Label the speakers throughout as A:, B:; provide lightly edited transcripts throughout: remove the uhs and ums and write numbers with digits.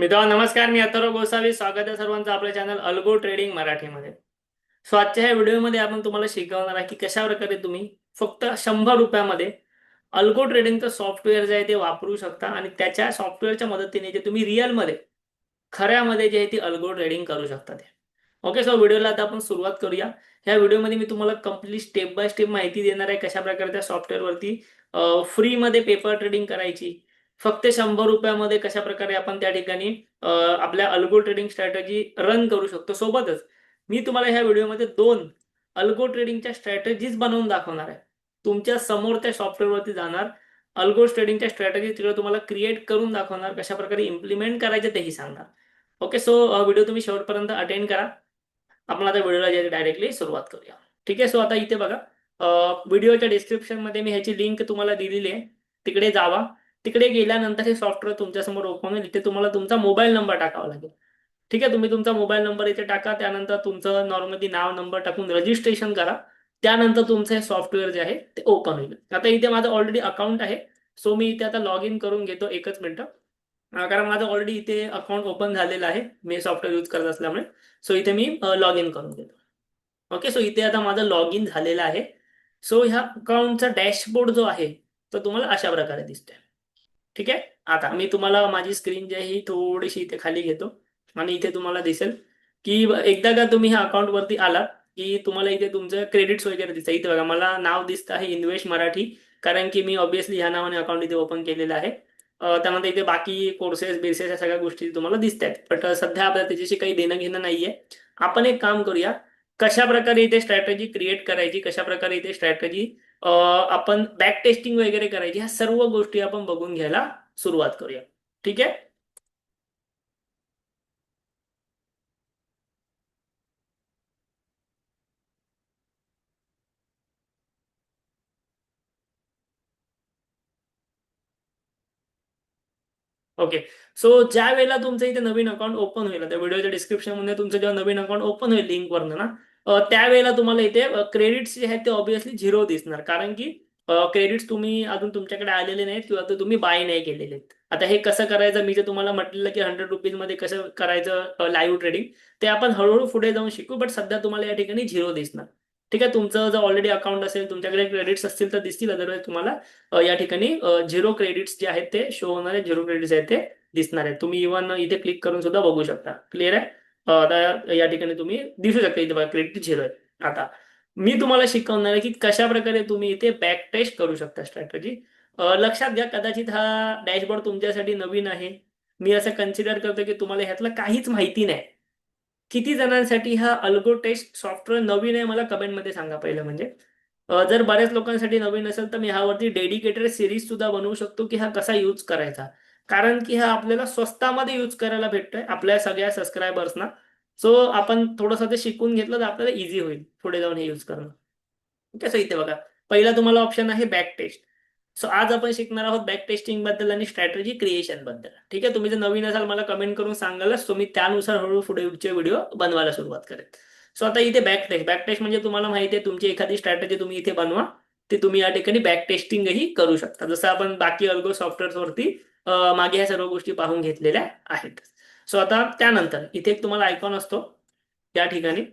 A: मित्रांनो नमस्कार. मी अथर्व गोसावी. स्वागत आहे सर्वांचं आपल्या चॅनल अल्गो ट्रेडिंग मराठीमध्ये. सो आजच्या ह्या व्हिडिओमध्ये आपण तुम्हाला शिकवणार आहे की कशा प्रकारे तुम्ही फक्त 100 रुपयामध्ये अल्गो ट्रेडिंगचं सॉफ्टवेअर जे आहे ते वापरू शकता आणि त्याच्या सॉफ्टवेअरच्या मदतीने जे तुम्ही रिअलमध्ये खऱ्यामध्ये जे आहे ती अल्गो ट्रेडिंग करू शकता ते. ओके, सो व्हिडिओला आता आपण सुरुवात करूया. ह्या व्हिडिओमध्ये मी तुम्हाला कंप्लीट स्टेप बाय स्टेप माहिती देणार आहे कशा प्रकारे त्या सॉफ्टवेअरवरती फ्रीमध्ये पेपर ट्रेडिंग करायची. फक्त 100 रुपयामध्ये कशा प्रकारे आपण त्या ठिकाणी आपल्या अल्गो ट्रेडिंग स्ट्रॅटेजी रन करू शकतो. सोबतच मी तुम्हाला ह्या व्हिडिओमध्ये 2 अल्गो ट्रेडिंगच्या स्ट्रॅटेजीज बनवून दाखवणार आहे. तुमच्या समोर त्या सॉफ्टवेअरवरती जाणार, अल्गो ट्रेडिंगच्या स्ट्रॅटेजी तिकडे तुम्हाला क्रिएट करून दाखवणार, कशा प्रकारे इम्प्लिमेंट करायचे तेही सांगणार. ओके, सो व्हिडिओ तुम्ही शेवटपर्यंत अटेंड करा. आपण आता व्हिडिओला डायरेक्टली सुरुवात करूया. ठीक आहे, सो आता इथे बघा, व्हिडिओच्या डिस्क्रिप्शनमध्ये मी ह्याची लिंक तुम्हाला दिलेली आहे. तिकडे जावा. तिकडे गेल्यानंतर हे सॉफ्टवेअर तुमच्यासमोर ओपन होईल. इथे तुम्हाला तुमचा मोबाईल नंबर टाकावा लागेल. ठीक आहे, तुम्ही तुमचा मोबाईल नंबर इथे टाका. त्यानंतर तुमचं नॉर्मली नाव नंबर टाकून रजिस्ट्रेशन करा. त्यानंतर तुमचं हे सॉफ्टवेअर जे आहे ते ओपन होईल. आता इथे माझं ऑलरेडी अकाउंट आहे. सो मी इथे आता लॉग इन करून घेतो. एकच मिनिटं. कारण माझं ऑलरेडी इथे अकाउंट ओपन झालेलं आहे मी सॉफ्टवेअर यूज करत असल्यामुळे. सो इथे मी लॉग इन करून घेतो. ओके, सो इथे आता माझं लॉग इन झालेलं आहे. सो ह्या अकाउंटचा डॅशबोर्ड जो आहे तो तुम्हाला अशा प्रकारे दिसतोय. ठीक आहे, आता मी तुम्हाला माझी स्क्रीन जी आहे ही थोडीशी इथे खाली घेतो आणि इथे तुम्हाला दिसेल की एकदा का तुम्ही ह्या अकाउंटवरती आलात की तुम्हाला इथे तुमचं क्रेडिट्स वगैरे दिसतं. इथे बघा, मला नाव दिसतं आहे इन्व्हेस्ट मराठी, कारण की मी ऑब्व्हियसली ह्या नावाने अकाउंट इथे ओपन केलेलं आहे. त्यानंतर इथे बाकी कोर्सेस बेसेस या सगळ्या गोष्टी तुम्हाला दिसत आहेत. बट सध्या आपल्याला त्याच्याशी काही देणं घेणं नाहीये. आपण एक काम करूया, कशा प्रकारे इथे स्ट्रॅटेजी क्रिएट करायची, कशा प्रकारे इथे स्ट्रॅटेजी आपण बॅक टेस्टिंग वगैरे करायची, ह्या सर्व गोष्टी आपण बघून घ्यायला सुरुवात करूया. ठीक आहे. ओके, सो ज्या वेळेला तुमचं इथे नवीन अकाउंट ओपन होईल, त्या व्हिडिओच्या डिस्क्रिप्शन मध्ये तुमचं जेव्हा नवीन अकाउंट ओपन होईल लिंक वरनं ना, त्यावेळेला तुम्हाला इथे क्रेडिट्स जे आहेत ते ऑब्व्हियसली झिरो दिसणार, कारण की क्रेडिट्स तुम्ही अजून तुमच्याकडे आलेले नाहीत किंवा ते तुम्ही बाय नाही केलेले आहेत. आता हे कसं करायचं, मी जे तुम्हाला म्हटलेलं की 100 रुपीज मध्ये कसं करायचं लाईव्ह ट्रेडिंग, ते आपण हळूहळू पुढे जाऊन शिकू. बट सध्या तुम्हाला या ठिकाणी झिरो दिसणार. ठीक आहे, तुमचं जर ऑलरेडी अकाउंट असेल, तुमच्याकडे क्रेडिट्स असतील तर दिसतील, अदरवाईज तुम्हाला या ठिकाणी झिरो क्रेडिट्स जे आहेत ते शो होणार आहे, झिरो क्रेडिट्स आहेत ते दिसणार आहे. तुम्ही इव्हन इथे क्लिक करून सुद्धा बघू शकता. क्लिअर आहे. आता या ठिकाणी तुम्ही दिसू शकता इथे बघा क्रेडिट झिरो आहे. आता मी तुम्हाला शिकवणार आहे की कशा प्रकारे तुम्ही इथे बॅक टेस्ट करू शकता स्ट्रॅटेजी. लक्षात घ्या, कदाचित हा डॅशबोर्ड तुमच्यासाठी नवीन आहे. मी असं कन्सिडर करतो की तुम्हाला ह्यातलं काहीच माहिती नाही. किती जणांसाठी हा अल्गो टेस्ट सॉफ्टवेअर नवीन आहे मला कमेंटमध्ये सांगा पहिलं. म्हणजे जर बऱ्याच लोकांसाठी नवीन असेल तर मी ह्यावरती डेडिकेटेड सिरीज सुद्धा बनवू शकतो की हा कसा यूज करायचा, कारण की हा आपल्याला स्वस्तामध्ये यूज करायला भेटतोय आपल्या सगळ्या सबस्क्रायबर्सना. सो आपण थोडंसं ते शिकून घेतलं तर आपल्याला इझी होईल पुढे जाऊन हे यूज करणं. कसं इथे बघा, पहिला तुम्हाला ऑप्शन आहे बॅक टेस्ट. सो आज आपण शिकणार आहोत बॅक टेस्टिंग बद्दल आणि स्ट्रॅटेजी क्रिएशन बद्दल. ठीक आहे, तुम्ही जर नवीन असाल मला कमेंट करून सांगालच, सो मी त्यानुसार हळूहळू पुढे व्हिडिओ बनवायला सुरुवात करेन. सो आता इथे बॅक टेस्ट म्हणजे तुम्हाला माहिती आहे, तुमची एखादी स्ट्रॅटेजी तुम्ही इथे बनवा, ते तुम्ही या ठिकाणी बॅक टेस्टिंगही करू शकता, जसं आपण बाकी अल्गो सॉफ्टवेअर्सवरती मागे ह्या सर्व गोष्टी पाहून घेतलेल्या आहेत. सो आता त्यानंतर इथे एक तुम्हाला आयकॉन असतो या ठिकाणी.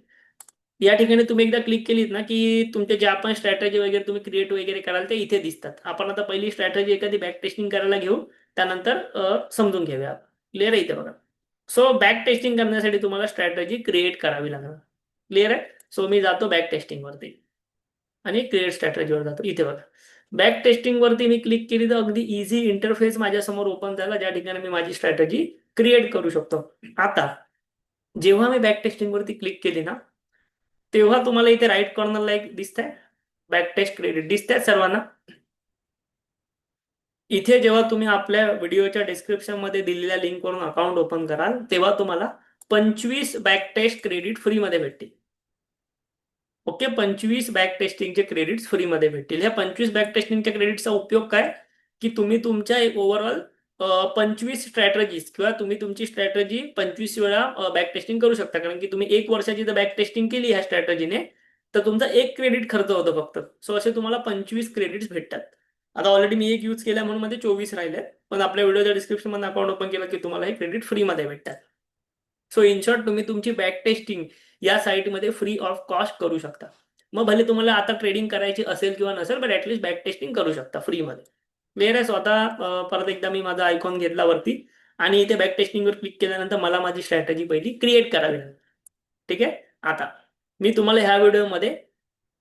A: या ठिकाणी तुम्ही एकदा क्लिक केलीत ना की तुमचे जे आपण स्ट्रॅटेजी वगैरे तुम्ही क्रिएट वगैरे कराल ते इथे दिसतात. आपण आता पहिली स्ट्रॅटेजी एखादी बॅक टेस्टिंग करायला घेऊ, त्यानंतर समजून घेऊया. क्लिअर आहे इथे बघा. सो बॅक टेस्टिंग करण्यासाठी तुम्हाला स्ट्रॅटेजी क्रिएट करावी लागणार. क्लिअर आहे. सो मी जातो बॅक टेस्टिंग वरती आणि क्रिएट स्ट्रॅटेजीवर जातो. इथे बघा, बॅक टेस्टिंग वरती मी क्लिक केली तर अगदी इझी इंटरफेस माझ्यासमोर ओपन झाला, ज्या ठिकाणी मी माझी स्ट्रॅटेजी क्रिएट करू शकतो. आता जेव्हा मी बॅक टेस्टिंग वरती क्लिक केली ना, तेव्हा तुम्हाला इथे राईट कॉर्नरला एक दिसतंय बॅक टेस्ट क्रेडिट, दिसतंय सर्वांना. इथे जेव्हा तुम्ही आपल्या व्हिडिओच्या डिस्क्रिप्शन मध्ये दिलेल्या लिंक वरून अकाउंट ओपन कराल तेव्हा तुम्हाला 25 बॅक टेस्ट क्रेडिट फ्री मध्ये भेटतील. ओके, 25 बॅक टेस्टिंगचे क्रेडिट्स फ्री मध्ये भेटतील. ह्या 25 बॅक टेस्टिंगच्या क्रेडिटचा उपयोग काय, की तुम्ही तुमच्या एक ओव्हरऑल 25 स्ट्रॅटेजीज किंवा तुम्ही तुमची स्ट्रॅटेजी 25 वेळा बॅक टेस्टिंग करू शकता. कारण की तुम्ही 1 वर्षाची जर बॅक टेस्टिंग केली ह्या स्ट्रॅटेजीने तर तुमचा 1 क्रेडिट खर्च होतो फक्त. सो असे तुम्हाला 25 क्रेडिट्स भेटतात. आता ऑलरेडी मी एक यूज केला म्हणून मध्ये 24 राहिले, पण आपल्या व्हिडिओच्या डिस्क्रिप्शन मध्ये अकाउंट ओपन केलं की तुम्हाला हे क्रेडिट फ्रीमध्ये भेटतात. सो इन शॉर्ट तुम्ही तुमची बॅक टेस्टिंग या साईटमध्ये फ्री ऑफ कॉस्ट करू शकता. मग भले तुम्हाला आता ट्रेडिंग करायची असेल किंवा नसेल, पण ऍटलीस्ट बॅक टेस्टिंग करू शकता फ्रीमध्ये. क्लिअर आहे. स्वतः परत एकदा मी माझा आयकॉन घेतला वरती आणि इथे बॅक टेस्टिंगवर क्लिक केल्यानंतर मला माझी स्ट्रॅटेजी पहिली क्रिएट करावी लागेल. ठीक आहे. आता मी तुम्हाला ह्या व्हिडिओमध्ये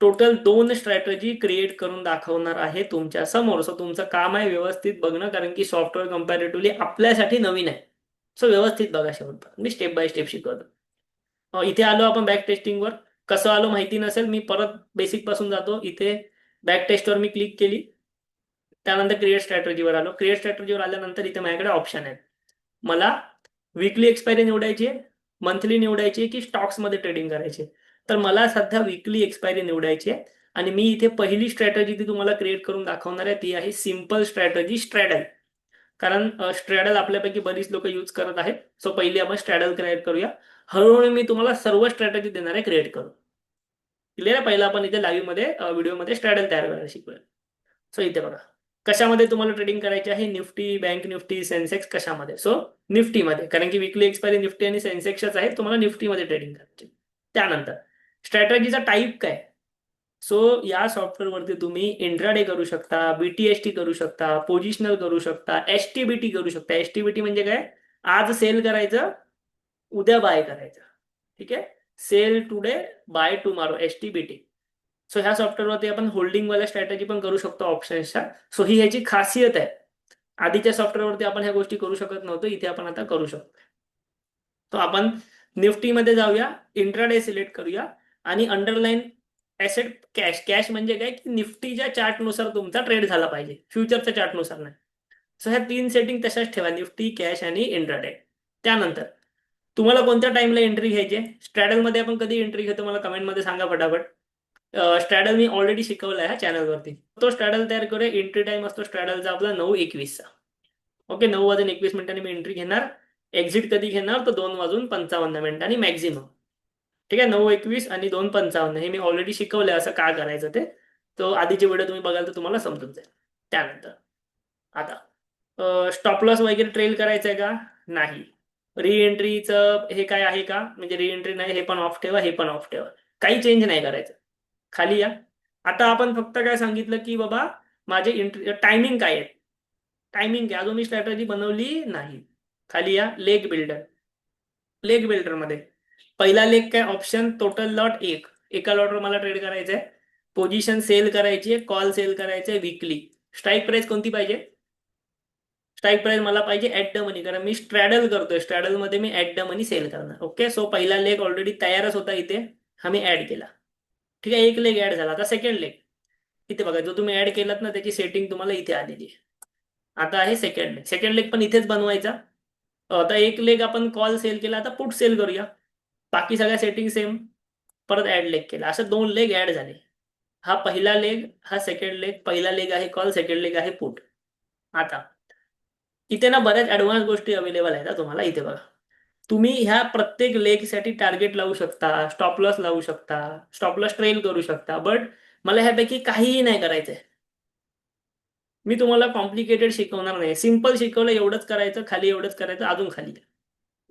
A: टोटल 2 स्ट्रॅटेजी क्रिएट करून दाखवणार आहे तुमच्या समोर. सो तुमचं काम आहे व्यवस्थित बघणं, कारण की सॉफ्टवेअर कम्पॅरेटिव्हली आपल्यासाठी नवीन आहे. सो व्यवस्थित बघा शेवटपर्यंत, मी स्टेप बाय स्टेप शिकवतो. इथे आलो आपण बॅक टेस्टिंगवर. कसं आलो माहिती नसेल, मी परत बेसिक पासून जातो. इथे बॅक टेस्टवर मी क्लिक केली, त्यानंतर क्रिएट स्ट्रॅटेजीवर आलो. क्रिएट स्ट्रॅटेजीवर आल्यानंतर इथे माझ्याकडे ऑप्शन आहेत. मला वीकली एक्सपायरी निवडायची आहे, मंथली निवडायची आहे, की स्टॉक्समध्ये ट्रेडिंग करायची आहे. तर मला सध्या वीकली एक्सपायरी निवडायची आहे. आणि मी इथे पहिली स्ट्रॅटेजी ती तुम्हाला क्रिएट करून दाखवणार आहे, ती आहे सिम्पल स्ट्रॅटेजी स्ट्रॅडल. कारण स्ट्रॅडल आपल्यापैकी बरीच लोक यूज करत आहेत. सो पहिली आपण स्ट्रॅडल क्रिएट करूया. हळूहळू मी तुम्हाला सर्व स्ट्रॅटेजी देणार आहे क्रिएट करून. क्लिअर आहे. पहिला आपण इथे लाईव्ह मध्ये व्हिडिओमध्ये स्ट्रॅडल तयार करायला शिकूया. सो इथे बघा कशामध्ये तुम्हाला ट्रेडिंग करायची आहे. निफ्टी, बँक निफ्टी, सेन्सेक्स, कशामध्ये. सो निफ्टीमध्ये, कारण की विकली एक्सपायरी निफ्टी आणि सेन्सेक्सच आहे, तुम्हाला निफ्टीमध्ये ट्रेडिंग करायची. त्यानंतर स्ट्रॅटेजीचा टाईप काय. सो या सॉफ्टवेअरवरती तुम्ही इंट्राडे करू शकता, बीटीएसटी करू शकता, पोझिशनल करू शकता, एसटीबीटी करू शकता. एसटीबीटी म्हणजे काय, आज सेल करायचं, उद्या बाय करायचं. ठीक आहे. Sell today, buy tomorrow, STBT. So ह्या सॉफ्टवेअरवरती आपण होल्डिंग वाल्या स्ट्रॅटेजी पण करू शकतो ऑप्शन्सच्या. सो ही ह्याची खासियत आहे. आधीच्या सॉफ्टवेअरवरती आपण ह्या गोष्टी करू शकत नव्हतो, इथे आपण आता करू शकतो. तो आपण निफ्टीमध्ये जाऊया, इंट्राडे सिलेक्ट करूया आणि अंडरलाईन ऍसेट कॅश. कॅश म्हणजे काय, की निफ्टीच्या चार्टनुसार तुमचा ट्रेड झाला पाहिजे, फ्युचरच्या चार्टनुसार नाही. सो ह्या 3 सेटिंग तशाच ठेवा, निफ्टी, कॅश आणि इंट्राडे. त्यानंतर तुम्हाला कोणत्या टाइमला एंट्री घ्यायची. स्ट्रॅडलमध्ये आपण कधी एंट्री घेतो मला कमेंटमध्ये सांगा फटाफट. स्ट्रॅडल मी ऑलरेडी शिकवला आहे चॅनलवरती. तो स्ट्रॅडल तयार करूया. एंट्री टाइम असतो स्ट्रॅडलचा आपला 9:21चा. ओके, 9:21 मी एंट्री घेणार. एक्झिट कधी घेणार, तर 2:55 मॅक्झिमम. ठीक आहे. 9:21 आणि 2:55 हे मी ऑलरेडी शिकवलंय असं का करायचं ते. तो आधीचे व्हिडिओ तुम्ही बघाल तर तुम्हाला समजून जाईल. त्यानंतर आता स्टॉप लॉस वगैरे ट्रेल करायचं आहे का, नाही. री एंट्रीचं हे काय आहे का, म्हणजे री एंट्री नाही, हे पण ऑफ ठेवा, हे पण ऑफ ठेवा. काही चेंज नाही करायचं. खाली या. आता आपण फक्त काय सांगितलं की बाबा माझे एंट्री टायमिंग काय आहे. टायमिंग काय, अजून मी स्ट्रॅटेजी बनवली नाही. खाली या. Leg builder. लेग बिल्डर मध्ये पहिला लेग काय, ऑप्शन टोटल लॉट 1. एका लॉटवर मला ट्रेड करायचं आहे. पोझिशन सेल करायची आहे, कॉल सेल करायचे आहे वीकली. स्ट्राईक प्राइस कोणती पाहिजे. स्ट्राईक प्राइस मला पाहिजे ऍट द मनी, कारण मी स्ट्रॅडल करतोय. स्ट्रॅडल मध्ये मी ऍट द मनी सेल करणार. ओके. सो पहिला लेग ऑलरेडी तयारच होता इथे, हा मी ऍड केला. ठीक आहे. एक लेग ऍड झाला. आता सेकंड लेग इथे बघा, जो तुम्ही ऍड केलात ना त्याची सेटिंग तुम्हाला इथे आलेली आहे. आता आहे सेकंड लेग. सेकंड लेग पण इथेच बनवायचा. आता एक लेग आपण कॉल सेल केला, आता पुट सेल करूया. बाकी सगळ्या सेटिंग सेम. परत ऍड लेग केला, असं 2 लेग ऍड झाले. हा पहिला लेग, हा सेकंड लेग. पहिला लेग आहे कॉल, सेकंड लेग आहे पुट. आता इथे ना बऱ्याच ऍडव्हान्स गोष्टी अवेलेबल आहेत तुम्हाला. इथे बघा, तुम्ही ह्या प्रत्येक लेगसाठी टार्गेट लावू शकता, स्टॉप लॉस लावू शकता, स्टॉप लॉस ट्रेल करू शकता. बट मला ह्यापैकी काहीही नाही करायचंय. मी तुम्हाला कॉम्प्लिकेटेड शिकवणार नाही. सिम्पल शिकवलं, एवढंच करायचं, खाली एवढंच करायचं, अजून खाली.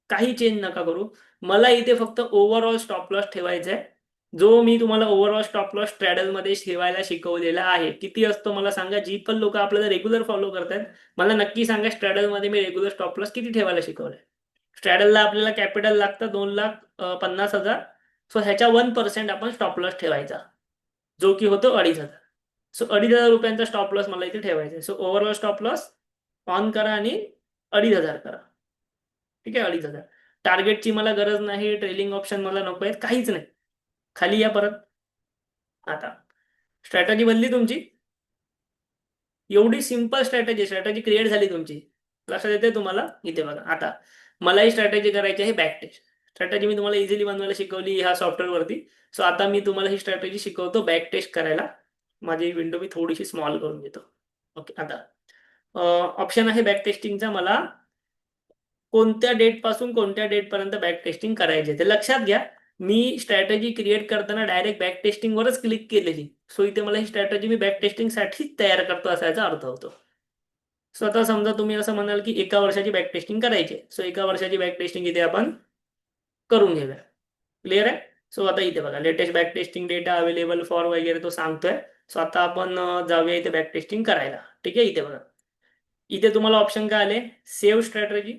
A: काही चेंज नका करू. मला इथे फक्त ओव्हरऑल स्टॉप लॉस ठेवायचा आहे, जो मी तुम्हाला ओव्हरऑल स्टॉप लॉस स्ट्रॅडल मध्ये ठेवायला शिकवलेला आहे. किती असतो मला सांगा. जी पण लोक आपल्याला रेग्युलर फॉलो करतात, मला नक्की सांगा स्ट्रॅडल मध्ये मी रेग्युलर स्टॉप लॉस किती ठेवायला शिकवलंय. स्ट्रॅडलला आपल्याला कॅपिटल लागतं 2,50,000. सो ह्याच्या 1% आपण स्टॉप लॉस ठेवायचा, जो की होतो 2,500. सो 2,500 रुपयांचा स्टॉप लॉस मला इथे ठेवायचा आहे. So overall stop loss on करा आणि 2,500 करा. ठीक आहे. 2,500. टार्गेटची मला गरज नाही, ट्रेलिंग ऑप्शन मला नको आहेत, काहीच नाही. खाली या परत. आता स्ट्रॅटेजी बनली तुमची. एवढी सिंपल स्ट्रॅटेजी स्ट्रॅटेजी क्रिएट झाली तुमची. लक्षात येते तुम्हाला. इथे बघा, आता मला ही स्ट्रॅटेजी करायची आहे बॅक टेस्ट. स्ट्रॅटेजी मी तुम्हाला इझिली बनवायला शिकवली ह्या सॉफ्टवेअरवरती. सो आता मी तुम्हाला ही स्ट्रॅटेजी शिकवतो बॅक टेस्ट करायला. माझी विंडो मी थोडीशी स्मॉल करून घेतो. ओके. आता ऑप्शन आहे बॅक टेस्टिंगचा. मला कोणत्या डेट पासून कोणत्या डेट पर्यंत बॅक टेस्टिंग करायचे ते लक्षात घ्या. मी स्ट्रॅटेजी क्रिएट करताना डायरेक्ट बॅक टेस्टिंगवरच क्लिक केलेली. सो इथे मला ही स्ट्रॅटेजी मी बॅक टेस्टिंगसाठीच तयार करतो असा याचा अर्थ होतो. सो आता समजा तुम्ही असं म्हणाल की एका वर्षाची बॅक टेस्टिंग करायची, सो एका वर्षाची बॅक टेस्टिंग इथे आपण करून घेऊया. क्लिअर आहे. सो आता इथे बघा latest back testing data available for वगैरे तो सांगतोय. सो आता आपण जाऊया इथे बॅक टेस्टिंग करायला. ठीक आहे. इथे बघा, इथे तुम्हाला ऑप्शन काय आले, सेव्ह स्ट्रॅटेजी,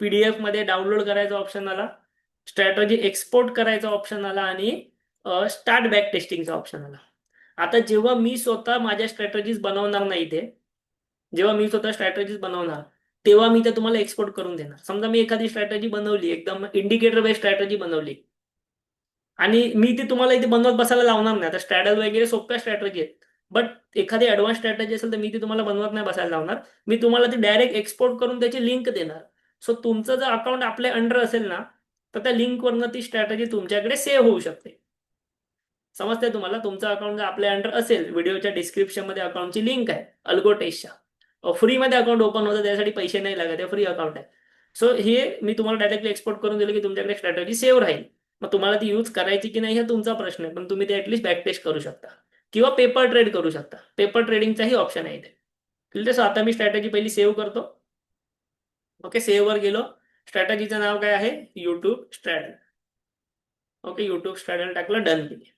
A: पीडीएफ मध्ये डाउनलोड करायचा ऑप्शन आला, स्ट्रॅटेजी एक्सपोर्ट करायचा ऑप्शन आला आणि स्टार्ट बॅक टेस्टिंगचा ऑप्शन आला. आता जेव्हा मी स्वतः माझ्या स्ट्रॅटेजीज बनवणार नाही इथे, जेव्हा मी स्वतः स्ट्रॅटेजीज बनवणार तेव्हा मी ते तुम्हाला एक्सपोर्ट करून देणार. समजा मी एखादी स्ट्रॅटेजी बनवली, एकदम इंडिकेटर बेस्ड स्ट्रॅटेजी बनवली आणि मी ती तुम्हाला इथे बनवत बसायला लावणार नाही. आता स्ट्रॅडल वगैरे सोप्या स्ट्रॅटेजी आहेत, बट एखादी ऍडव्हान्स स्ट्रॅटेजी असेल तर मी ती तुम्हाला बनवत नाही बसायला लावणार. मी तुम्हाला ती डायरेक्ट एक्सपोर्ट करून त्याची लिंक देणार. सो तुमचं जर अकाउंट आपल्या अंडर असेल ना, तर त्या लिंकवरनं ती स्ट्रॅटेजी तुमच्याकडे सेव्ह होऊ शकते. समजते तुम्हाला. तुमचं अकाउंट जर आपल्या अंडर असेल, व्हिडिओच्या डिस्क्रिप्शन मध्ये अकाउंटची लिंक आहे अल्गोटेशच्या, फ्रीमध्ये अकाउंट ओपन होतं, त्यासाठी पैसे नाही लागत, फ्री अकाउंट आहे. सो हे मी तुम्हाला डायरेक्टली एक्सपोर्ट करून दिलं की तुमच्याकडे स्ट्रॅटेजी सेव्ह राहील. मग तुम्हाला ती यूज करायची की नाही हा तुमचा प्रश्न आहे, पण तुम्ही ते ऍटलीस्ट बॅक टेस्ट करू शकता किंवा पेपर ट्रेड करू शकता. पेपर ट्रेडिंगचाही ऑप्शन आहे इथे. ठीक आहे. आता मी स्ट्रॅटेजी पहिली सेव्ह करतो. ओके, सेव्ह वर गेलो. स्ट्रॅटेजीचं नाव काय आहे, YouTube Stradale. Okay, YouTube Stradale टाकलं, डन केली.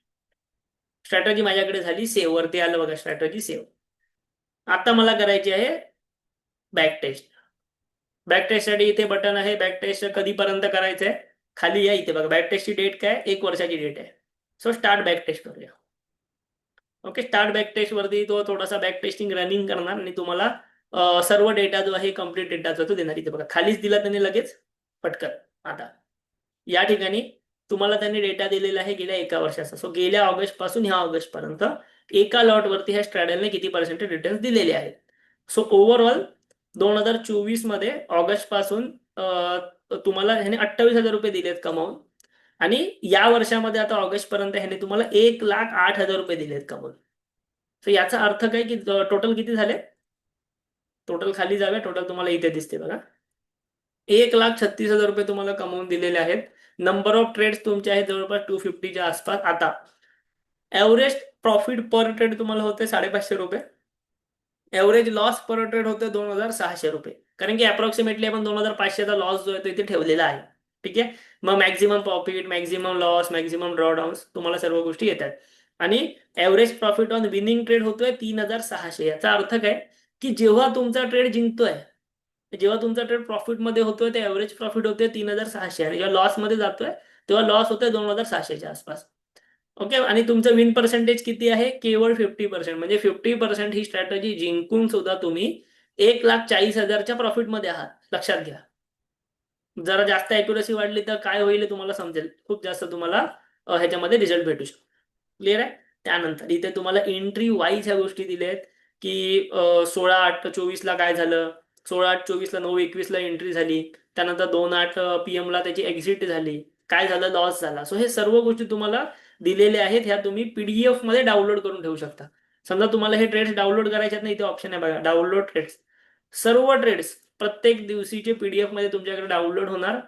A: स्ट्रॅटेजी माझ्याकडे झाली सेव्ह. वरती आलं बघा स्ट्रॅटेजी सेव्ह. आता मला करायची आहे बॅक टेस्ट. बॅक टेस्टसाठी इथे बटन आहे. बॅक टेस्ट कधीपर्यंत करायचं आहे, खाली या इथे बघा बॅक टेस्टची डेट काय, 1 वर्षाची डेट आहे. सो स्टार्ट बॅक टेस्ट करूया. ओके, स्टार्ट बॅक टेस्ट वरती तो थोडासा बॅक टेस्टिंग रनिंग करणार आणि तुम्हाला सर्व डेटा जो आहे कम्प्लीट डेटा जो तो देणार. इथे बघा खालीच दिला त्यांनी लगेच पटकन. आता या ठिकाणी तुम्हाला त्यांनी डेटा दिलेला आहे गेल्या 1 वर्षाचा. सो गेल्या ऑगस्ट पासून ह्या ऑगस्ट पर्यंत एका लॉट वरती ह्या स्ट्रॅडलने किती पर्सेंटेज रिटर्न्स दिलेले आहेत. सो ओव्हरऑल 2024 मध्ये ऑगस्ट पासून तुम्हाला ह्याने 28,000 रुपये दिलेत कमावून, आणि या वर्षामध्ये आता ऑगस्ट पर्यंत ह्याने तुम्हाला 1,08,000 रुपये दिलेत कमावून. सो याचा अर्थ काय की टोटल किती झाले, टोटल खाली जाऊया, टोटल तुम्हाला इथे दिसते बघा, 1,36,000 रुपये तुम्हाला कमवून दिलेले आहेत. नंबर ऑफ ट्रेड्स तुमचे आहेत जवळपास 250च्या आसपास. आता एव्हरेज प्रॉफिट पर ट्रेड तुम्हाला होते 550 रुपये. एव्हरेज लॉस पर ट्रेड होते 2,600 रुपये. कारण की अप्रॉक्सिमेटली आपण 2,500चा लॉस जो आहे तो इथे ठेवलेला आहे. ठीक आहे. मग maximum profit, maximum loss, maximum drawdowns तुम्हाला सर्व गोष्टी येतात. आणि average profit on winning trade होतोय 3,600. याचा अर्थ काय की जेव्हा तुमचा ट्रेड जिंकतोय, जेव्हा तुमचा ट्रेड प्रॉफिटमध्ये होतोय ते एव्हरेज प्रॉफिट होतोय 3,600, आणि जेव्हा लॉसमध्ये जातोय तेव्हा लॉस होतोय 2,600च्या आसपास. ओके, आणि तुमचं विन पर्सेंटेज किती आहे, केवळ 50%. म्हणजे 50% ही स्ट्रॅटेजी जिंकून सुद्धा तुम्ही 1,40,000च्या प्रॉफिटमध्ये आहात. लक्षात घ्या. जरा जास्त अॅक्युरसी वाढली तर काय होईल तुम्हाला समजेल. खूप जास्त तुम्हाला ह्याच्यामध्ये रिझल्ट भेटू शकतो. क्लिअर आहे. त्यानंतर इथे तुम्हाला एंट्री वाईज ह्या गोष्टी दिल्या आहेत की 16/8/24 काय झालं, 16/8/24 9/21 एंट्री झाली, त्यानंतर 2/8 PM त्याची एक्झिट झाली, काय झालं, लॉस झाला. सो हे सर्व गोष्टी तुम्हाला दिलेल्या आहेत. ह्या तुम्ही पीडीएफ मध्ये डाउनलोड करून ठेवू शकता. समजा तुम्हाला हे ट्रेड्स डाउनलोड करायचे नाही, इथे ऑप्शन आहे बघा डाउनलोड ट्रेड्स. सर्व ट्रेड्स प्रत्येक दिवशीचे पीडीएफ मध्ये तुमच्याकडे डाउनलोड होणार,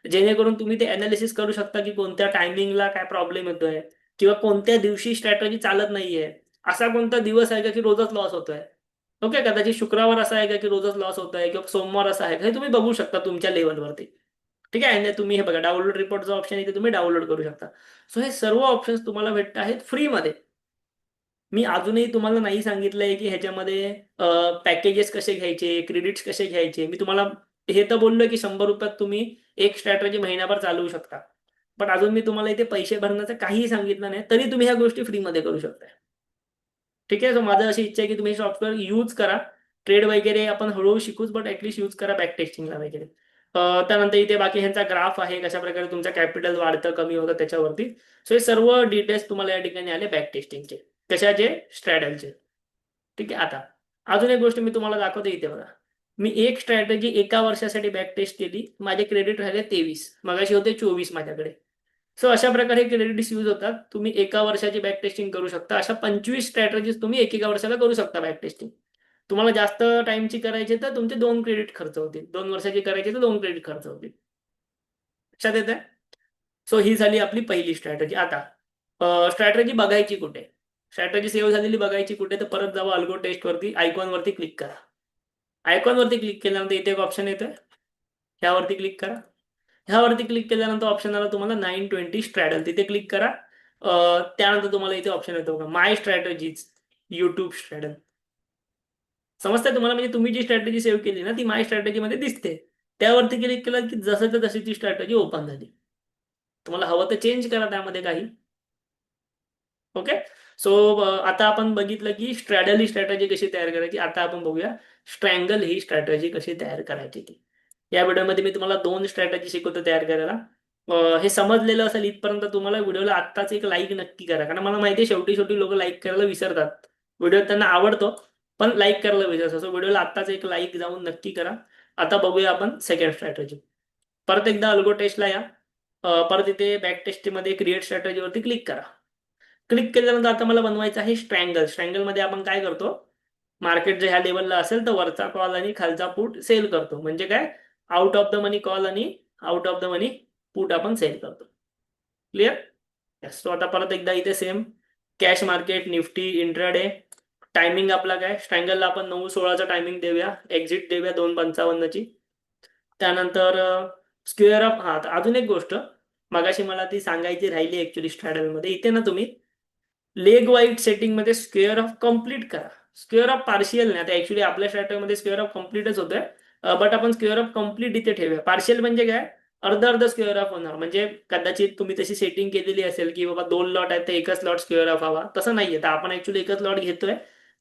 A: जेणेकरून तुम्ही ते अनालिसिस करू शकता की कोणत्या टायमिंगला काय प्रॉब्लेम येतोय, किंवा कोणत्या दिवशी स्ट्रॅटेजी चालत नाहीये. असा कोणता दिवस आहे का की रोजच लॉस होतोय. ओके, कदाचित शुक्रवार असा आहे का की रोजच लॉस होतोय, किंवा सोमवार असा आहे का, हे तुम्ही बघू शकता तुमच्या लेवलवरती. ठीक आहे. आणि तुम्ही हे बघा डाउनलोड रिपोर्टचा ऑप्शन इथे तुम्ही डाउनलोड करू शकता. सो हे सर्व ऑप्शन्स तुम्हाला भेटत आहेत फ्रीमध्ये. मी अजूनही तुम्हाला नाही सांगितलंय की ह्याच्यामध्ये पॅकेजेस कसे घ्यायचे, क्रेडिट्स कसे घ्यायचे. मी तुम्हाला हे तर बोललोय की 100 रुपयात तुम्ही एक स्ट्रॅटेजी महिनाभर चालवू शकता, पण अजून मी तुम्हाला इथे पैसे भरण्याचं काहीही सांगितलं नाही, तरी तुम्ही ह्या गोष्टी फ्रीमध्ये करू शकता. ठीक आहे. सो माझं अशी इच्छा आहे की तुम्ही सॉफ्टवेअर यूज करा. ट्रेड वगैरे आपण हळूहळू शिकूच, बट ऍटलीस्ट यूज करा बॅक टेस्टिंगला वगैरे. त्यानंतर इथे बाकी ह्यांचा ग्राफ आहे, कशा प्रकारे तुमचं कॅपिटल वाढतं कमी होतं त्याच्यावरती. सो हे सर्व डिटेल्स तुम्हाला या ठिकाणी आले बॅक टेस्टिंगचे, कशाचे, स्ट्रॅडलचे. ठीक आहे. आता अजून एक गोष्ट मी तुम्हाला दाखवतो इथे बघा. मी एक स्ट्रॅटेजी 1 वर्षासाठी बॅक टेस्ट केली, माझे क्रेडिट राहिले 23, मगाशी होते 24 माझ्याकडे. सो अशा प्रकारे क्रेडिट्स यूज होतात. तुम्ही 1 वर्षाची बॅक टेस्टिंग करू शकता. अशा 25 स्ट्रॅटेजीज तुम्ही एकेका वर्षाला करू शकता बॅक टेस्टिंग. तुम्हाला जास्त टाइमची करायची तर तुमचे 2 क्रेडिट खर्च होतील, 2 वर्षाची करायची तर 2 क्रेडिट खर्च होतील. लक्षात येत आहे. सो ही झाली आपली पहिली स्ट्रॅटेजी. आता स्ट्रॅटेजी बघायची कुठे, स्ट्रॅटेजी सेव्ह झालेली बघायची कुठे, तर परत जावं अल्गो टेस्ट वरती, आयकॉन वरती क्लिक करा. आयकॉन वरती क्लिक केल्यानंतर इथे एक ऑप्शन येतोय, ह्यावरती क्लिक करा. ह्यावरती क्लिक केल्यानंतर ऑप्शन आला तुम्हाला 920 स्ट्रॅडल, तिथे क्लिक करा. त्यानंतर तुम्हाला इथे ऑप्शन येतो बघा, माय स्ट्रॅटेजीज युट्यूब स्ट्रॅडल. समजतंय तुम्हाला, म्हणजे तुम्ही जी स्ट्रॅटेजी सेव्ह केली ना ती माय स्ट्रॅटेजी मध्ये दिसते. त्यावरती क्लिक केलं की जसं तशी ती स्ट्रॅटेजी ओपन झाली. तुम्हाला हवं तर चेंज करा त्यामध्ये काही. ओके. सो आता आपण बघितलं की स्ट्रॅडल ही स्ट्रॅटेजी कशी तयार करायची. आता आपण बघूया स्ट्रँगल ही स्ट्रॅटेजी कशी तयार करायची ती. या व्हिडिओमध्ये मी तुम्हाला 2 स्ट्रॅटेजी शिकवतो तयार करायला. हे समजलेलं असेल इथपर्यंत तुम्हाला व्हिडिओला आत्ताच एक लाईक नक्की करा, कारण मला माहिती आहे शेवटी शेवटी लोक लाईक करायला विसरतात. व्हिडिओ त्यांना आवडतो पण लाईक करायला विसरतात. सो व्हिडिओला आत्ताच एक लाईक जाऊन नक्की करा. आता बघूया आपण सेकंड स्ट्रॅटेजी. परत एकदा अल्गो टेस्टला या. परत इथे बॅक टेस्टमध्ये क्रिएट स्ट्रॅटेजीवरती क्लिक करा. क्लिक केल्यानंतर आता मला बनवायचं आहे स्ट्रँगल. स्ट्रँगल मध्ये आपण काय करतो, मार्केट जे ह्या लेवलला असेल तर वरचा कॉल आणि खालचा पुट सेल करतो. म्हणजे काय, out of the money call आणि out of the money put आपण सेल करतो. क्लिअर. यस. तो आता परत एकदा इथे same cash market, Nifty, intraday. Timing आपला काय, स्ट्रँगलला आपण 9:16चा टायमिंग देऊया, एक्झिट देऊया 2:55ची. त्यानंतर स्क्वेअर अप. हा अजून एक गोष्ट मगाशी मला ती सांगायची राहिली ऍक्च्युली स्ट्रॅडलमध्ये. इथे ना तुम्ही लेग वाईट सेटिंग मध्ये स्क्वेअर ऑफ कम्प्लीट करा. स्क्वेअर ऑफ पार्शियल नाही, आता ऍक्च्युली आपल्या स्ट्रॅटेजीमध्ये स्क्वेअर ऑफ कम्प्लीटच होतोय. बट आपण स्क्वेअर ऑफ कम्प्लीट इथे ठेवूया. पार्शियल म्हणजे काय, अर्ध अर्ध स्क्वेअर ऑफ होणार. म्हणजे कदाचित तुम्ही तशी सेटिंग केलेली असेल की बाबा 2 लॉट आहेत तर एकच लॉट स्क्वेअर ऑफ हवा, तसं नाहीये. तर आपण ऍक्च्युली एकच लॉट घेतोय,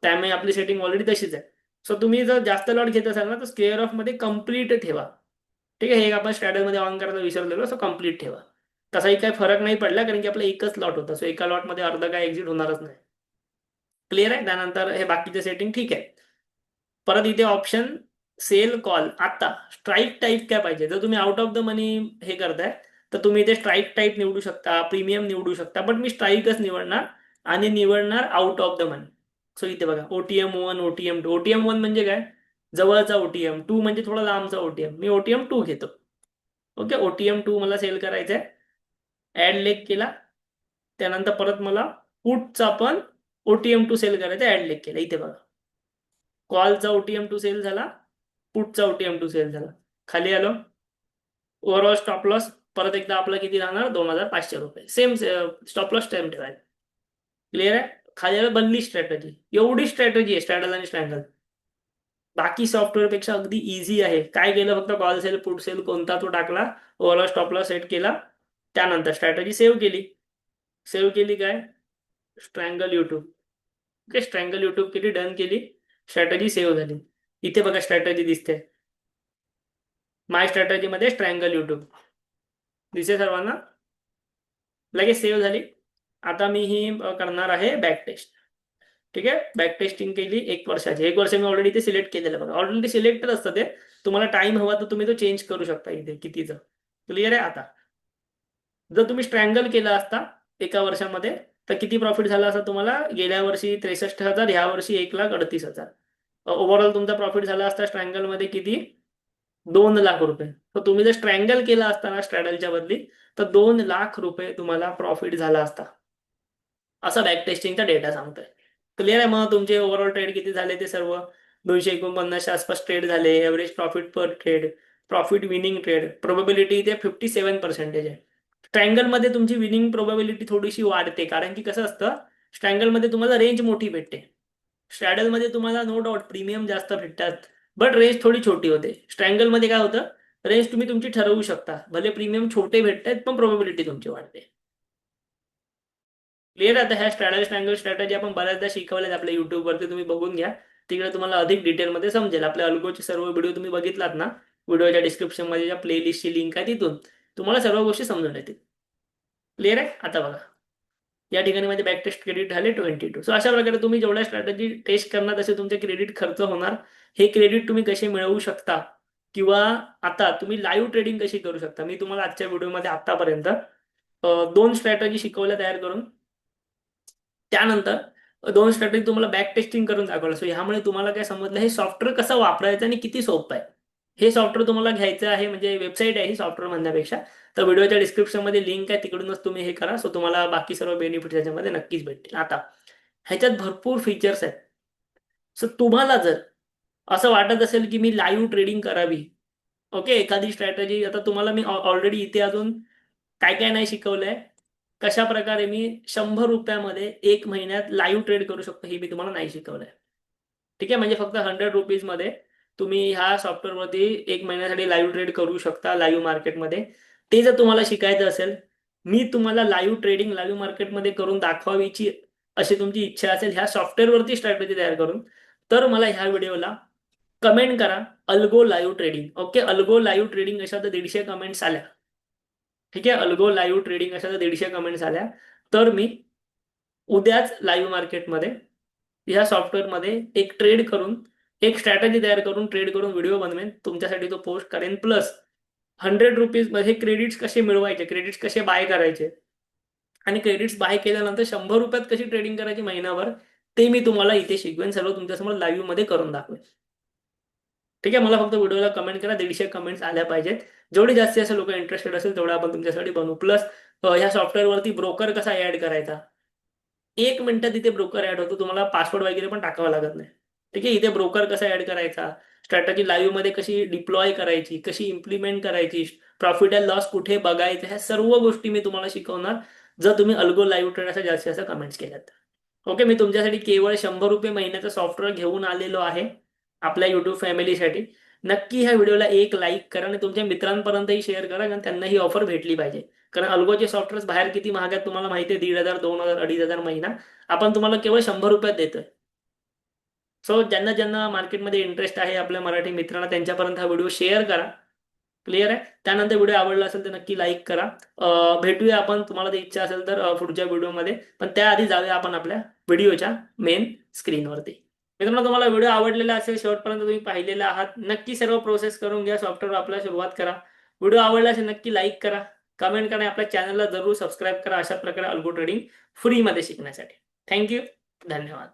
A: त्यामुळे आपली सेटिंग ऑलरेडी तशीच आहे. सो तुम्ही जर जास्त लॉट घेत असाल ना तर स्क्वेअर ऑफ मध्ये कम्प्लीट ठेवा. ठीक आहे. हे आपण स्ट्रॅटेजीमध्ये ऑन करायला विसरलेलो, सो कम्प्लीट ठेवा. तसाही काही फरक नाही पडला कारण की आपला एकच लॉट होता. सो एका लॉटमध्ये अर्ध काय एक्झिट होणारच नाही. क्लिअर आहे. त्यानंतर हे बाकीचे सेटिंग ठीक आहे. परत इथे ऑप्शन सेल कॉल. आता स्ट्राईक टाईप काय पाहिजे, जर तुम्ही आउट ऑफ द मनी हे करताय तर तुम्ही इथे स्ट्राईक टाईप निवडू शकता, प्रीमियम निवडू शकता. बट मी स्ट्राईकच निवडणार आणि निवडणार out of the money. So इथे बघा OTM1, OTM2. OTM1 म्हणजे काय, जवळचा OTM. 2 म्हणजे थोडा लांबचा OTM. मी OTM2 घेतो. ओके. OTM2 मला सेल करायचं आहे. ऍड लेग केला. त्यानंतर परत मला पुटचा पण OTM2 सेल करायचा, ऍड लेग केला. इथे बघा कॉलचा OTM2 सेल झाला, पुटचा OTM2 सेल झाला. खाली आलो, ओव्हरऑल स्टॉप लॉस परत एकदा आपला किती राहणार, 2,500 रुपये. सेम स्टॉप लॉस टाइम ठेवायचा. क्लिअर आहे. खाली आलं बनली स्ट्रॅटेजी. एवढी स्ट्रॅटेजी आहे स्ट्रॅडल आणि स्ट्रँगल. बाकी सॉफ्टवेअर पेक्षा अगदी इझी आहे. काय केलं, फक्त कॉल सेल पुट सेल कोणता तो टाकला, ओव्हरऑल स्टॉप लॉस सेट केला, त्यानंतर स्ट्रॅटेजी सेव्ह केली. सेव्ह केली काय, स्ट्रँगल युट्यूब. ओके. स्ट्रँगल युट्यूब केली, डन केली, स्ट्रॅटेजी सेव्ह झाली. इथे बघा स्ट्रॅटेजी दिसते, माय स्ट्रॅटेजी मध्ये स्ट्रँगल युट्यूब दिसे सर्वांना. लगेच सेव्ह झाली. आता मी ही करणार आहे बॅक टेस्ट. ठीक आहे. बॅक टेस्टिंग केली 1 वर्षाची. 1 वर्ष मी ऑलरेडी ते सिलेक्ट केलेलं बघा, ऑलरेडी सिलेक्टेड असतं ते. तुम्हाला टाइम हवा तर तुम्ही तो चेंज करू शकता इथे कितीचं. क्लिअर आहे. आता जर तुम्ही स्ट्रँगल केला असता 1 वर्षामध्ये तर किती प्रॉफिट झाला असता तुम्हाला, गेल्या वर्षी 63,000, ह्या वर्षी 1,38,000. ओव्हरऑल तुमचा प्रॉफिट झाला असता स्ट्रँगल मध्ये किती, 2 लाख रुपये. तर तुम्ही जर स्ट्रँगल केला असता ना स्ट्रॅडलच्या बदली, तर 2 लाख रुपये तुम्हाला प्रॉफिट झाला असता, असा बॅक टेस्टिंगचा डेटा सांगतोय. क्लिअर आहे. मग तुमचे ओव्हरऑल ट्रेड किती झाले ते सर्व, 249च्या आसपास ट्रेड झाले. Average profit per trade, profit winning trade, probability इथे 57% आहे. स्ट्रँगल मध्ये तुमची विनिंग प्रोबेबिलिटी थोडीशी वाढते, कारण की कसं असतं, स्ट्रँगल मध्ये तुम्हाला रेंज मोठी भेटते. स्ट्रॅडल मध्ये तुम्हाला नो डाऊट प्रीमियम जास्त भेटतात, बट रेंज थोडी छोटी होते. स्ट्रँगल मध्ये काय होतं, रेंज तुम्ही तुमची ठरवू शकता, भले प्रीमियम छोटे भेटतात पण प्रोबेबिलिटी तुमची वाढते. क्लिअर. आता ह्या स्ट्रॅडल स्ट्रँगल स्ट्रॅटेजी आपण बऱ्याचदा शिकवल्यात आपल्या युट्यूबवरती, तुम्ही बघून घ्या. तिकडे तुम्हाला अधिक डिटेलमध्ये समजेल. आपल्या अल्गोचे सर्व व्हिडिओ तुम्ही बघितलात ना, व्हिडिओच्या डिस्क्रिप्शनमध्ये ज्या प्लेलिस्टची लिंक आहे तिथून तुम्हाला सर्व गोष्टी समजून येतील. क्लिअर आहे. आता बघा या ठिकाणी माझे बॅक टेस्ट क्रेडिट झाले 22. सो अशा प्रकारे तुम्ही जेवढ्या स्ट्रॅटेजी टेस्ट करणार तसे तुमचे क्रेडिट खर्च होणार. हे क्रेडिट तुम्ही कसे मिळवू शकता, किंवा आता तुम्ही लाईव्ह ट्रेडिंग कशी करू शकता, मी तुम्हाला आजच्या व्हिडिओमध्ये आतापर्यंत 2 स्ट्रॅटेजी शिकवल्या तयार करून. त्यानंतर 2 स्ट्रॅटेजी तुम्हाला बॅक टेस्टिंग करून दाखवलं. सो ह्यामुळे तुम्हाला काय समजलं, हे सॉफ्टवेअर कसं वापरायचं आणि किती सोपं आहे. हे सॉफ्टवेअर तुम्हाला घ्यायचं आहे, म्हणजे वेबसाईट आहे ही सॉफ्टवेअर म्हणण्यापेक्षा, तर व्हिडिओच्या डिस्क्रिप्शनमध्ये लिंक आहे, तिकडूनच तुम्ही हे करा. सो तुम्हाला बाकी सर्व बेनिफिट त्याच्यामध्ये नक्कीच भेटतील. आता ह्याच्यात भरपूर फीचर्स आहेत. सो तुम्हाला जर असं वाटत असेल की मी लाईव्ह ट्रेडिंग करावी, ओके, एखादी स्ट्रॅटेजी, आता तुम्हाला मी ऑलरेडी इथे अजून काय काय नाही शिकवलंय, कशा प्रकारे मी 100 रुपयामध्ये 1 महिन्यात लाईव्ह ट्रेड करू शकतो हे मी तुम्हाला नाही शिकवलंय. ठीक आहे, म्हणजे फक्त 100 रुपीजमध्ये तुम्ही ह्या सॉफ्टवेअरवरती 1 महिन्यासाठी लाईव्ह ट्रेड करू शकता लाईव्ह मार्केटमध्ये. ते जर तुम्हाला शिकायचं असेल, मी तुम्हाला लाईव्ह ट्रेडिंग लाईव्ह मार्केटमध्ये करून दाखवावीची अशी तुमची इच्छा असेल ह्या सॉफ्टवेअरवरती स्ट्रॅटेजी तयार करून, तर मला ह्या व्हिडिओला कमेंट करा algo live trading. Okay, algo live trading अशा तर 150 कमेंट्स आल्या. ठीक आहे, अल्गो लाईव्ह ट्रेडिंग अशा तर 150 कमेंट्स आल्या, तर मी उद्याच लाईव्ह मार्केटमध्ये या सॉफ्टवेअरमध्ये एक ट्रेड करून, एक स्ट्रॅटेजी तयार करून, ट्रेड करून व्हिडिओ बनवेन, तुमच्यासाठी तो पोस्ट करेन. प्लस 100 रुपीजमध्ये क्रेडिट्स कसे मिळवायचे, क्रेडिट्स कसे बाय करायचे, आणि क्रेडिट्स बाय केल्यानंतर 100 रुपयात कशी ट्रेडिंग करायची महिनाभर, ते मी तुम्हाला इथे शिकवेन, सर्व तुमच्यासमोर लाईव्ह मध्ये करून दाखवेन. ठीक आहे, मला फक्त व्हिडिओला कमेंट करा, 150 कमेंट्स आल्या पाहिजेत. जेवढी जास्तीत जास्त लोक इंटरेस्टेड असेल तेवढा आपण तुमच्यासाठी बनवू. प्लस ह्या सॉफ्टवेअरवरती ब्रोकर कसा ऍड करायचा, 1 मिनिटात इथे ब्रोकर ऍड होतो, तुम्हाला पासवर्ड वगैरे पण टाकावा लागत नाही. ठीक आहे, इथे ब्रोकर कसा ऍड करायचा, स्ट्रॅटेजी लाईव्ह मध्ये कशी डिप्लॉय करायची, कशी इम्प्लिमेंट करायची, प्रॉफिट अँड लॉस कुठे बघायचं, ह्या सर्व गोष्टी मी तुम्हाला शिकवणार जर तुम्ही अल्गो लाईव्ह ट्रेड अशा जास्तीत जास्त कमेंट्स केल्यात. ओके, मी तुमच्यासाठी केवळ 100 रुपये महिन्याचं सॉफ्टवेअर घेऊन आलेलो आहे आपल्या युट्यूब फॅमिलीसाठी. नक्की ह्या व्हिडिओला एक लाईक करा आणि तुमच्या मित्रांपर्यंतही शेअर करा, कारण त्यांना ही ऑफर भेटली पाहिजे. कारण अल्गोचे सॉफ्टवेअर बाहेर किती महाग आहेत तुम्हाला माहिती आहे, 1,500, 2,000, 2,500 महिना. आपण तुम्हाला केवळ 100 रुपयात देतोय. सो ज्यांना ज्यांना मार्केटमध्ये इंटरेस्ट आहे आपल्या मराठी मित्रांना, त्यांच्यापर्यंत हा व्हिडिओ शेअर करा. क्लिअर आहे. त्यानंतर व्हिडिओ आवडला असेल तर नक्की लाईक करा. भेटूया आपण, तुम्हाला ते इच्छा असेल तर पुढच्या व्हिडिओमध्ये. पण त्याआधी जाऊया आपण आपल्या व्हिडिओच्या मेन स्क्रीनवरती. मित्रांनो, तुम्हाला व्हिडिओ आवडलेला असेल, शेवटपर्यंत तुम्ही पाहिलेला आहात, नक्की सर्व प्रोसेस करून घ्या, सॉफ्टवेअर आपल्याला सुरुवात करा. व्हिडिओ आवडला असेल नक्की लाईक करा, कमेंट करा, आपल्या चॅनलला जरूर सबस्क्राईब करा अशा प्रकारे अल्गो ट्रेडिंग फ्रीमध्ये शिकण्यासाठी. थँक्यू, धन्यवाद.